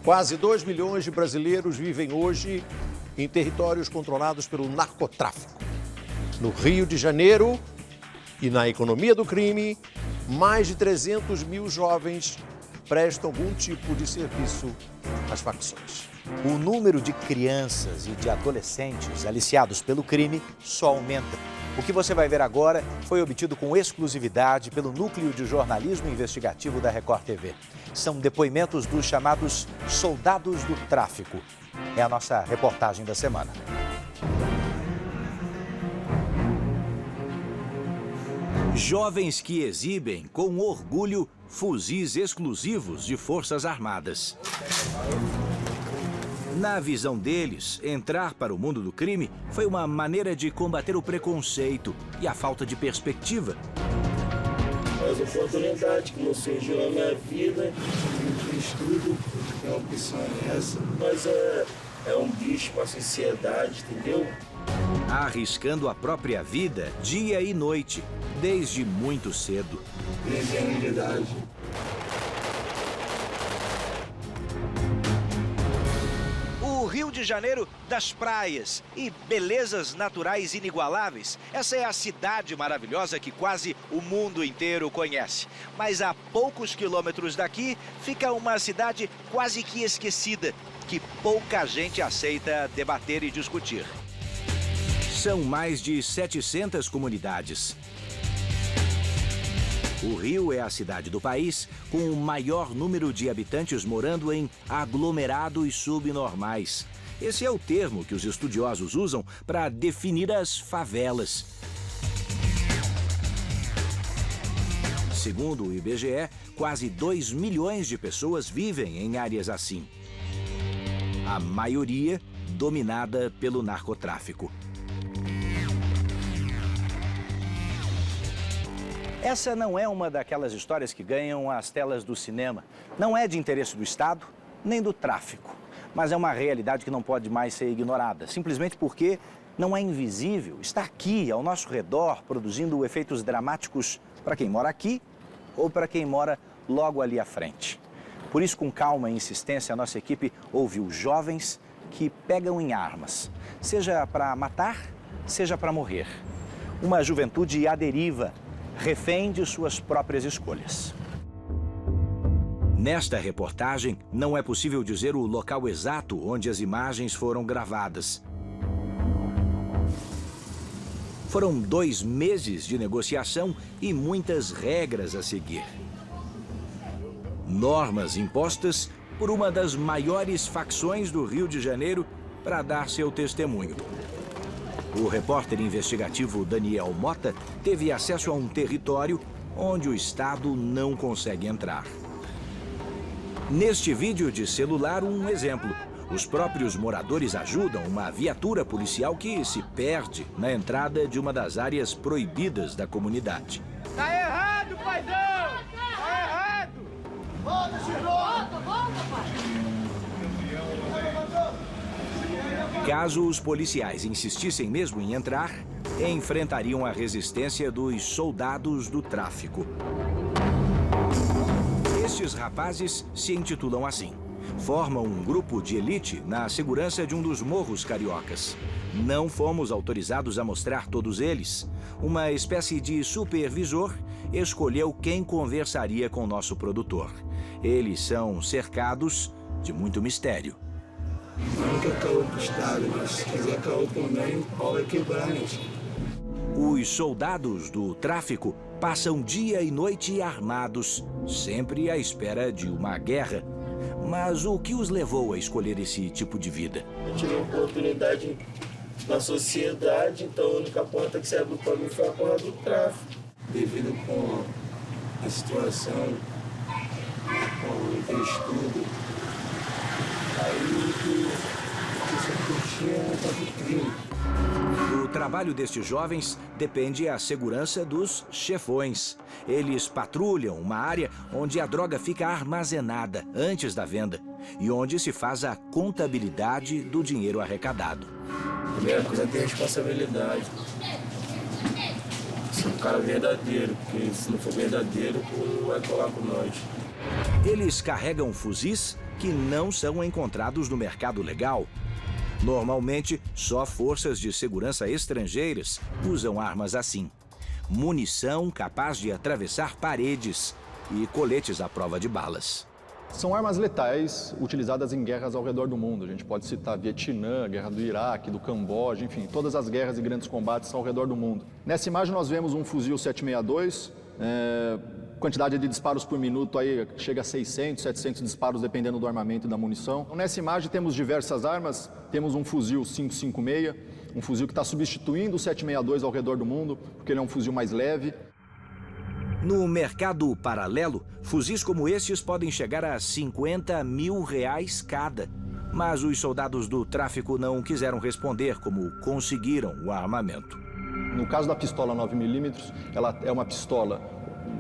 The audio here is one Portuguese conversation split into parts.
Quase 2 milhões de brasileiros vivem hoje em territórios controlados pelo narcotráfico. No Rio de Janeiro e na economia do crime, mais de 300 mil jovens prestam algum tipo de serviço às facções. O número de crianças e de adolescentes aliciados pelo crime só aumenta. O que você vai ver agora foi obtido com exclusividade pelo Núcleo de Jornalismo Investigativo da Record TV. São depoimentos dos chamados soldados do tráfico. É a nossa reportagem da semana. Jovens que exibem com orgulho fuzis exclusivos de Forças Armadas. Na visão deles, entrar para o mundo do crime foi uma maneira de combater o preconceito e a falta de perspectiva. As oportunidades que não surgiu na minha vida, eu fiz tudo, é uma opção essa, mas é um bicho para a sociedade, entendeu? Arriscando a própria vida dia e noite, desde muito cedo. 13 anos de idade. O Rio de Janeiro das praias e belezas naturais inigualáveis. Essa é a cidade maravilhosa que quase o mundo inteiro conhece. Mas a poucos quilômetros daqui fica uma cidade quase que esquecida, que pouca gente aceita debater e discutir. São mais de 700 comunidades. O Rio é a cidade do país com o maior número de habitantes morando em aglomerados subnormais. Esse é o termo que os estudiosos usam para definir as favelas. Segundo o IBGE, quase 2 milhões de pessoas vivem em áreas assim. A maioria dominada pelo narcotráfico. Essa não é uma daquelas histórias que ganham as telas do cinema. Não é de interesse do Estado, nem do tráfico. Mas é uma realidade que não pode mais ser ignorada, simplesmente porque não é invisível. Está aqui, ao nosso redor, produzindo efeitos dramáticos para quem mora aqui ou para quem mora logo ali à frente. Por isso, com calma e insistência, a nossa equipe ouviu jovens que pegam em armas, seja para matar, seja para morrer. Uma juventude à deriva, refém de suas próprias escolhas. Nesta reportagem, não é possível dizer o local exato onde as imagens foram gravadas. Foram 2 meses de negociação e muitas regras a seguir. Normas impostas por uma das maiores facções do Rio de Janeiro para dar seu testemunho. O repórter investigativo Daniel Mota teve acesso a um território onde o Estado não consegue entrar. Neste vídeo de celular, um exemplo. Os próprios moradores ajudam uma viatura policial que se perde na entrada de uma das áreas proibidas da comunidade. Tá errado, paizão! Tá errado! Volta, Chico! Volta, pai! Caso os policiais insistissem mesmo em entrar, enfrentariam a resistência dos soldados do tráfico. Estes rapazes se intitulam assim. Formam um grupo de elite na segurança de um dos morros cariocas. Não fomos autorizados a mostrar todos eles. Uma espécie de supervisor escolheu quem conversaria com nosso produtor. Eles são cercados de muito mistério. Não quer caô pro Estado, mas se quiser caô também, o pau vai quebrar, gente. Os soldados do tráfico passam dia e noite armados, sempre à espera de uma guerra. Mas o que os levou a escolher esse tipo de vida? Eu tive uma oportunidade na sociedade, então a única porta que se abriu para mim foi a porta do tráfico. Devido com a situação, com o estudo, aí do trabalho destes jovens depende a segurança dos chefões. Eles patrulham uma área onde a droga fica armazenada antes da venda e onde se faz a contabilidade do dinheiro arrecadado. A primeira coisa é ter responsabilidade. ser um cara verdadeiro, porque se não for verdadeiro, não vai colar com nós. Eles carregam fuzis que não são encontrados no mercado legal. Normalmente, só forças de segurança estrangeiras usam armas assim. Munição capaz de atravessar paredes e coletes à prova de balas. São armas letais utilizadas em guerras ao redor do mundo. A gente pode citar Vietnã, Guerra do Iraque, do Camboja, enfim, todas as guerras e grandes combates ao redor do mundo. Nessa imagem nós vemos um fuzil 762, quantidade de disparos por minuto aí chega a 600, 700 disparos dependendo do armamento e da munição. Nessa imagem temos diversas armas, temos um fuzil 556, um fuzil que está substituindo o 762 ao redor do mundo, porque ele é um fuzil mais leve. No mercado paralelo, fuzis como estes podem chegar a R$50 mil cada. Mas os soldados do tráfico não quiseram responder como conseguiram o armamento. No caso da pistola 9mm, ela é uma pistola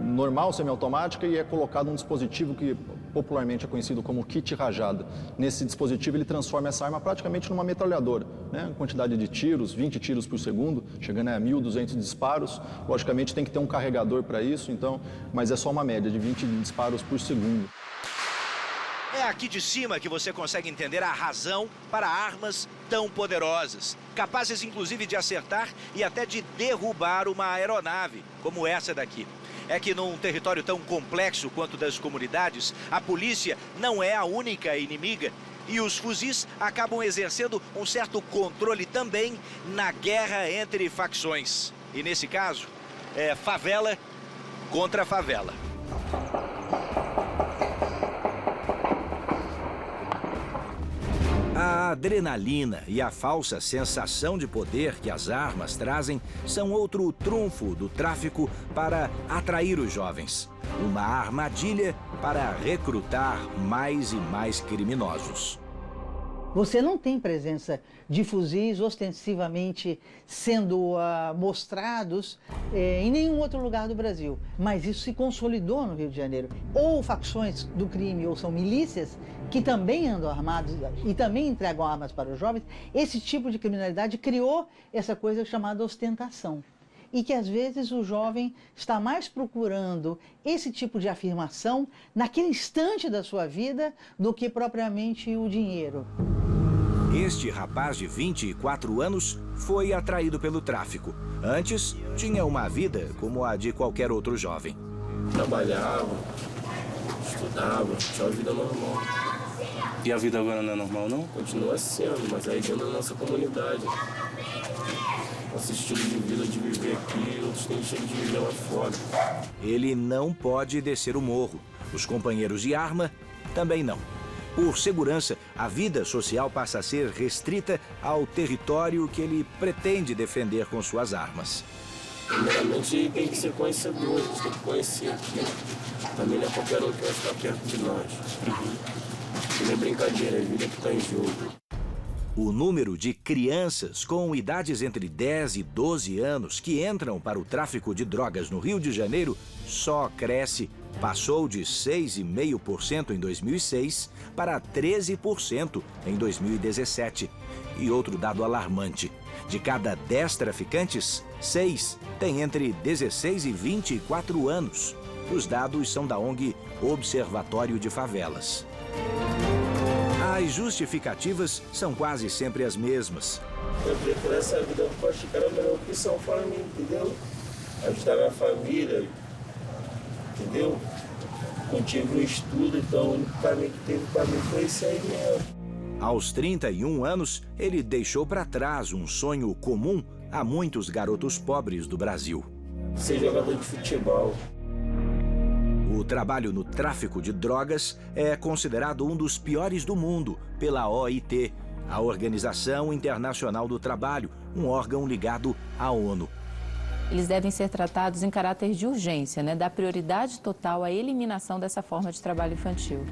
normal, semiautomática, e é colocado um dispositivo que popularmente é conhecido como kit rajada. Nesse dispositivo ele transforma essa arma praticamente numa metralhadora, né? Quantidade de tiros, 20 tiros por segundo, chegando a 1.200 disparos. Logicamente tem que ter um carregador para isso, então, mas é só uma média de 20 disparos por segundo. É aqui de cima que você consegue entender a razão para armas tão poderosas, capazes inclusive de acertar e até de derrubar uma aeronave, como essa daqui. É que num território tão complexo quanto das comunidades, a polícia não é a única inimiga e os fuzis acabam exercendo um certo controle também na guerra entre facções. E nesse caso, é favela contra favela. A adrenalina e a falsa sensação de poder que as armas trazem são outro trunfo do tráfico para atrair os jovens. Uma armadilha para recrutar mais e mais criminosos. Você não tem presença de fuzis ostensivamente sendo mostrados em nenhum outro lugar do Brasil. Mas isso se consolidou no Rio de Janeiro. Ou facções do crime, ou são milícias que também andam armados e também entregam armas para os jovens. Esse tipo de criminalidade criou essa coisa chamada ostentação. E que às vezes o jovem está mais procurando esse tipo de afirmação naquele instante da sua vida do que propriamente o dinheiro. Este rapaz de 24 anos foi atraído pelo tráfico. Antes, tinha uma vida como a de qualquer outro jovem. Trabalhava, estudava, tinha uma vida normal. E a vida agora não é normal, não? Continua sendo, mas aí dentro da nossa comunidade. Nosso estilo de vida, de viver aqui, outros têm estilo de viver lá fora. Ele não pode descer o morro. Os companheiros de arma também não. Por segurança, a vida social passa a ser restrita ao território que ele pretende defender com suas armas. Primeiramente, tem que ser conhecedor, tem que conhecer aqui. Também não é qualquer um que vai ficar perto de nós. Não é brincadeira, é vida que está em jogo. O número de crianças com idades entre 10 e 12 anos que entram para o tráfico de drogas no Rio de Janeiro só cresce. Passou de 6,5% em 2006 para 13% em 2017. E outro dado alarmante: de cada 10 traficantes, 6 têm entre 16 e 24 anos. Os dados são da ONG Observatório de Favelas. As justificativas são quase sempre as mesmas. Eu vi por essa vida, eu achei que era a melhor opção para mim, entendeu? Ajudar minha família, entendeu? Não tive um estudo, então o único caminho que teve para mim foi esse aí mesmo. Aos 31 anos, ele deixou para trás um sonho comum a muitos garotos pobres do Brasil. Ser jogador de futebol. O trabalho no tráfico de drogas é considerado um dos piores do mundo pela OIT, a Organização Internacional do Trabalho, um órgão ligado à ONU. Eles devem ser tratados em caráter de urgência, né? Dar prioridade total à eliminação dessa forma de trabalho infantil.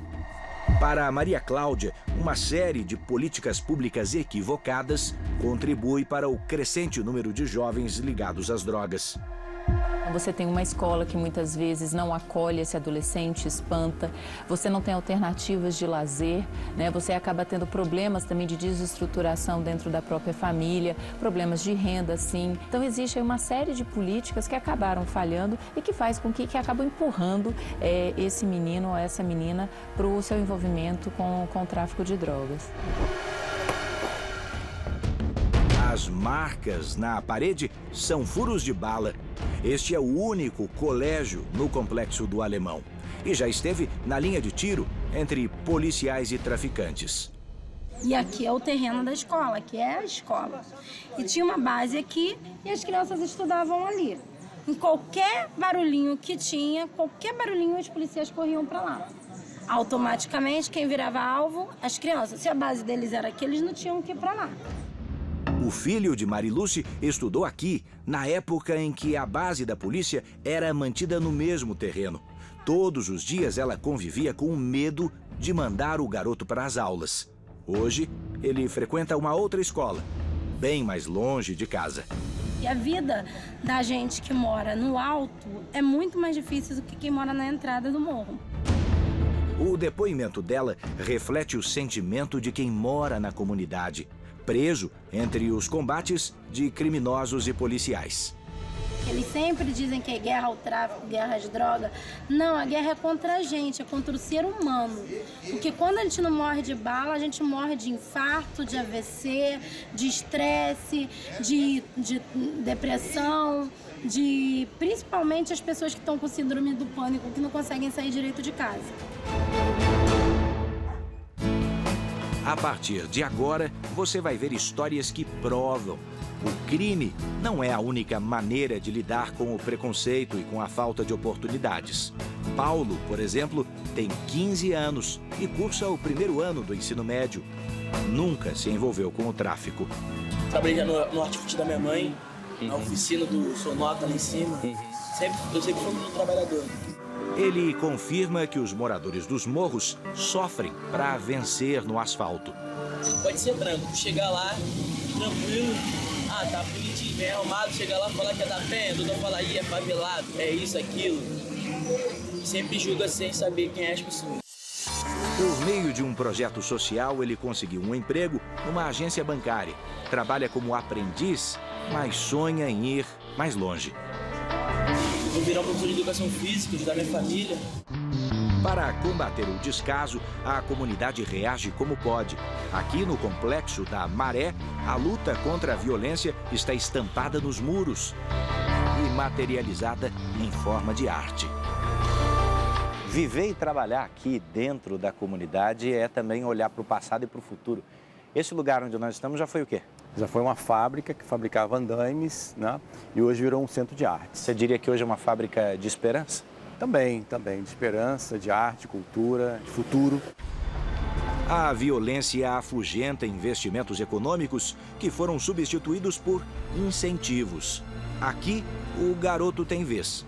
Para Maria Cláudia, uma série de políticas públicas equivocadas contribui para o crescente número de jovens ligados às drogas. Você tem uma escola que muitas vezes não acolhe esse adolescente, espanta. Você não tem alternativas de lazer, né? Você acaba tendo problemas também de desestruturação dentro da própria família, problemas de renda, sim. Então existe aí uma série de políticas que acabaram falhando e que faz com que acabam empurrando esse menino ou essa menina para o seu envolvimento com o tráfico de drogas. As marcas na parede são furos de bala. Este é o único colégio no complexo do Alemão. E já esteve na linha de tiro entre policiais e traficantes. E aqui é o terreno da escola, que é a escola. E tinha uma base aqui e as crianças estudavam ali. Em qualquer barulhinho que tinha, qualquer barulhinho, os policiais corriam para lá. Automaticamente, quem virava alvo? As crianças. Se a base deles era aqui, eles não tinham que ir para lá. O filho de Mariluce estudou aqui, na época em que a base da polícia era mantida no mesmo terreno. Todos os dias ela convivia com o medo de mandar o garoto para as aulas. Hoje, ele frequenta uma outra escola, bem mais longe de casa. E a vida da gente que mora no alto é muito mais difícil do que quem mora na entrada do morro. O depoimento dela reflete o sentimento de quem mora na comunidade, preso entre os combates de criminosos e policiais. Eles sempre dizem que é guerra ao tráfico, guerra às drogas. Não, a guerra é contra a gente, é contra o ser humano. Porque quando a gente não morre de bala, a gente morre de infarto, de AVC, de estresse, de depressão, principalmente as pessoas que estão com síndrome do pânico, que não conseguem sair direito de casa. A partir de agora, você vai ver histórias que provam. O crime não é a única maneira de lidar com o preconceito e com a falta de oportunidades. Paulo, por exemplo, tem 15 anos e cursa o primeiro ano do ensino médio. Nunca se envolveu com o tráfico. Trabalhei no hortifruti da minha mãe, na oficina do Sonota lá em cima. Eu sempre fui um trabalhador. Ele confirma que os moradores dos morros sofrem para vencer no asfalto. Pode ser tranquilo, chegar lá, tranquilo, tá bonitinho, bem arrumado, chegar lá e falar que é da penha, o doutor fala, é favelado, é isso, aquilo. Sempre julga sem saber quem é as pessoas. Por meio de um projeto social, ele conseguiu um emprego numa agência bancária. Trabalha como aprendiz, mas sonha em ir mais longe. Vou virar um professor de educação física, ajudar minha família. Para combater o descaso, a comunidade reage como pode. Aqui no complexo da Maré, a luta contra a violência está estampada nos muros e materializada em forma de arte. Viver e trabalhar aqui dentro da comunidade é também olhar para o passado e para o futuro. Esse lugar onde nós estamos já foi o quê? Já foi uma fábrica que fabricava andaimes, né? E hoje virou um centro de arte. Você diria que hoje é uma fábrica de esperança? Também, de esperança, de arte, cultura, de futuro. A violência afugenta investimentos econômicos que foram substituídos por incentivos. Aqui, o garoto tem vez,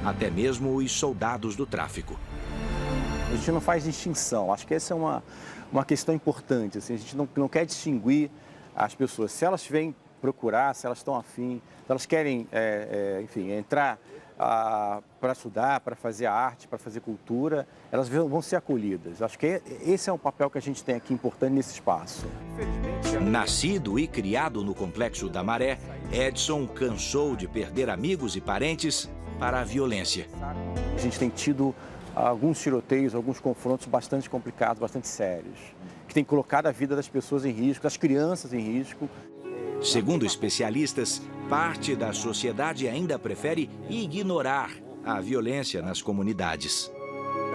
até mesmo os soldados do tráfico. A gente não faz distinção, acho que essa é uma questão importante. Assim, a gente não quer distinguir as pessoas. Se elas vêm procurar, se elas estão afim, se elas querem, enfim, entrar para estudar, para fazer arte, para fazer cultura, elas vão ser acolhidas. Acho que esse é um papel que a gente tem aqui importante nesse espaço. Nascido e criado no Complexo da Maré, Edson cansou de perder amigos e parentes para a violência. A gente tem tido alguns tiroteios, alguns confrontos bastante complicados, bastante sérios, que tem colocado a vida das pessoas em risco, das crianças em risco. Segundo especialistas, parte da sociedade ainda prefere ignorar a violência nas comunidades.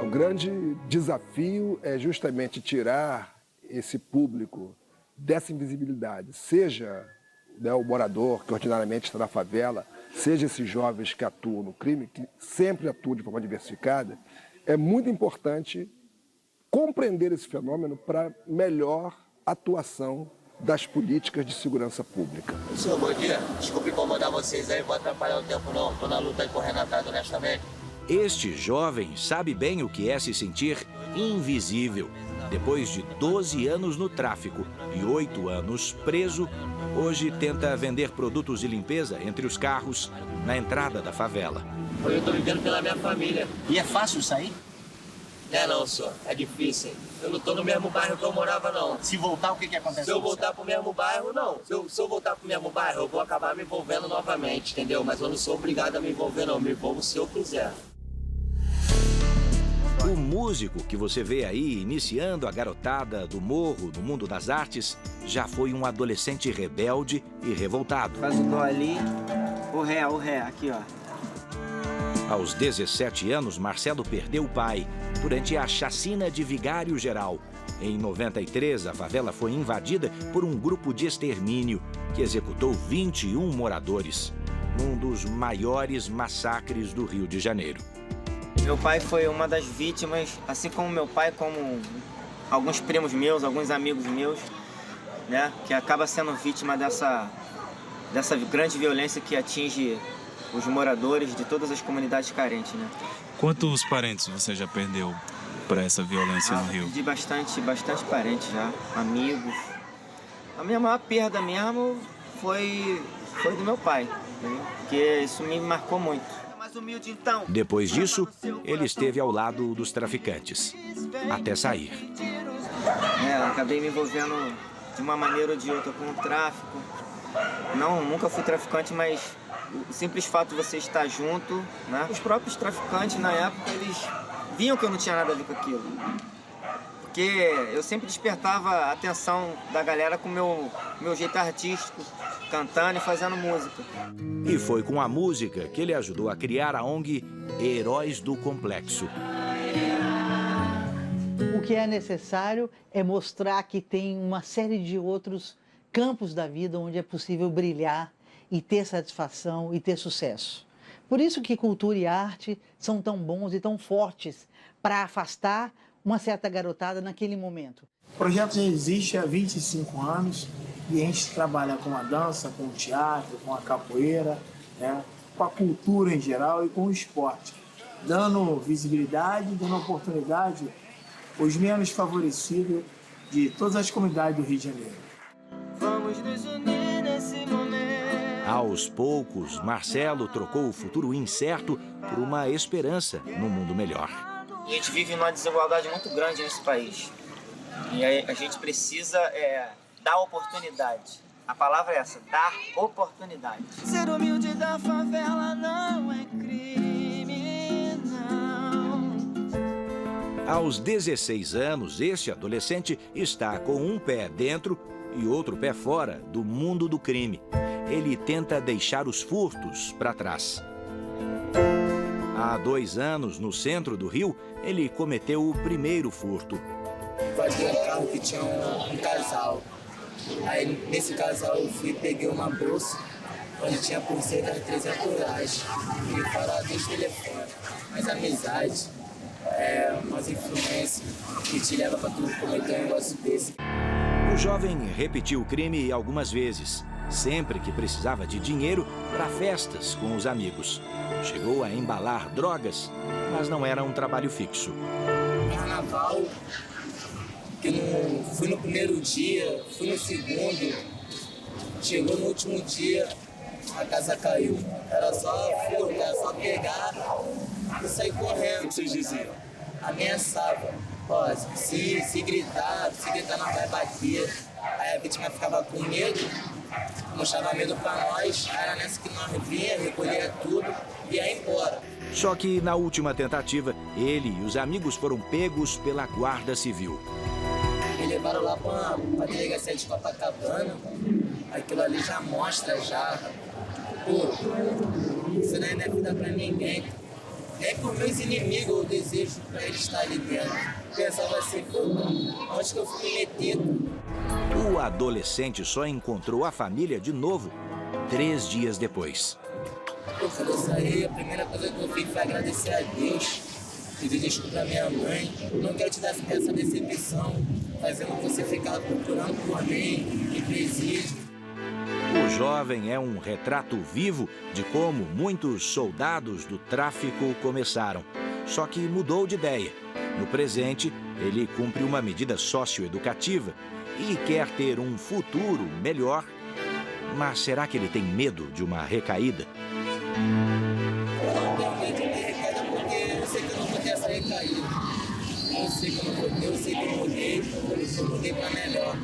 O grande desafio é justamente tirar esse público dessa invisibilidade, seja o morador que ordinariamente está na favela, seja esses jovens que atuam no crime, que sempre atuam de forma diversificada. É muito importante compreender esse fenômeno para melhor atuação das políticas de segurança pública. Senhor, bom dia. Desculpe incomodar vocês aí, vou atrapalhar o tempo não. Estou na luta aí correndo atrás honestamente. Este jovem sabe bem o que é se sentir invisível. Depois de 12 anos no tráfico e 8 anos preso, hoje tenta vender produtos de limpeza entre os carros na entrada da favela. Eu tô vivendo pela minha família. E é fácil sair? Não, senhor. É difícil. Eu não tô no mesmo bairro que eu morava, não. Se voltar, o que acontece? Se eu voltar pro mesmo bairro, não. Se eu voltar pro mesmo bairro, eu vou acabar me envolvendo novamente, entendeu? Mas eu não sou obrigado a me envolver, não. Eu me envolvo se eu quiser. O músico que você vê aí iniciando a garotada do morro no mundo das artes já foi um adolescente rebelde e revoltado. Faz o dó ali, o ré, aqui ó. Aos 17 anos, Marcelo perdeu o pai durante a chacina de Vigário Geral. Em 93, a favela foi invadida por um grupo de extermínio que executou 21 moradores, num dos maiores massacres do Rio de Janeiro. Meu pai foi uma das vítimas, assim como meu pai, como alguns primos meus, alguns amigos meus, né, que acaba sendo vítima dessa grande violência que atinge os moradores de todas as comunidades carentes, né? Quantos parentes você já perdeu para essa violência no Rio? Perdi bastante parentes já, amigos. A minha maior perda mesmo foi do meu pai, né? Porque isso me marcou muito. Depois disso, ele esteve ao lado dos traficantes, até sair. Acabei me envolvendo de uma maneira ou de outra com o tráfico. Nunca fui traficante, mas o simples fato de você estar junto, né? Os próprios traficantes, na época, eles viam que eu não tinha nada a ver com aquilo. Porque eu sempre despertava a atenção da galera com o meu jeito artístico, cantando e fazendo música. E foi com a música que ele ajudou a criar a ONG Heróis do Complexo. O que é necessário é mostrar que tem uma série de outros campos da vida onde é possível brilhar e ter satisfação e ter sucesso. Por isso que cultura e arte são tão bons e tão fortes para afastar uma certa garotada naquele momento. O projeto já existe há 25 anos e a gente trabalha com a dança, com o teatro, com a capoeira, né, com a cultura em geral e com o esporte, dando visibilidade, dando oportunidade aos menos favorecidos de todas as comunidades do Rio de Janeiro. Vamos nos unir nesse momento. Aos poucos, Marcelo trocou o futuro incerto por uma esperança no mundo melhor. A gente vive numa desigualdade muito grande nesse país. E a gente precisa dar oportunidade. A palavra é essa, dar oportunidade. Ser humilde da favela não é crime, não. Aos 16 anos, este adolescente está com um pé dentro e outro pé fora do mundo do crime. Ele tenta deixar os furtos para trás. Há 2 anos, no centro do Rio, ele cometeu o primeiro furto. Invadi um carro que tinha um casal. Aí nesse casal eu fui e peguei uma bolsa onde tinha por cerca de R$300. E falaram dos telefones. Mas amizade é umas influências que te leva para tu cometer um negócio desse. O jovem repetiu o crime algumas vezes, sempre que precisava de dinheiro para festas com os amigos. Chegou a embalar drogas, mas não era um trabalho fixo. Carnaval, que não fui no primeiro dia, fui no segundo, chegou no último dia, a casa caiu. Era só furto, era só pegar e sair correndo. O que vocês diziam? Ameaçava. Ó, se gritar não vai bater. Aí a vítima ficava com medo, mostrava medo pra nós, era nessa que nós vinha, recolhia tudo e ia embora. Só que na última tentativa, ele e os amigos foram pegos pela Guarda Civil. Me levaram lá pra delegacia de Copacabana, aquilo ali já mostra, pô, isso não é vida pra ninguém. Nem por meus inimigos eu desejo pra eles estar ali dentro. Pensava assim, onde que eu fui metido? O adolescente só encontrou a família de novo 3 dias depois. Quando eu saí, a primeira coisa que eu fiz foi agradecer a Deus, pedir desculpa à minha mãe. Não quero te dar essa decepção, fazendo você ficar procurando por mim em presídio. O jovem é um retrato vivo de como muitos soldados do tráfico começaram. Só que mudou de ideia. No presente, Ele cumpre uma medida socioeducativa e quer ter um futuro melhor. Mas será que ele tem medo de uma recaída? Eu tenho medo de ter recaída porque eu sei que eu não vou ter essa recaída. Eu sei que eu não vou ter, eu sei que eu mudei para melhor.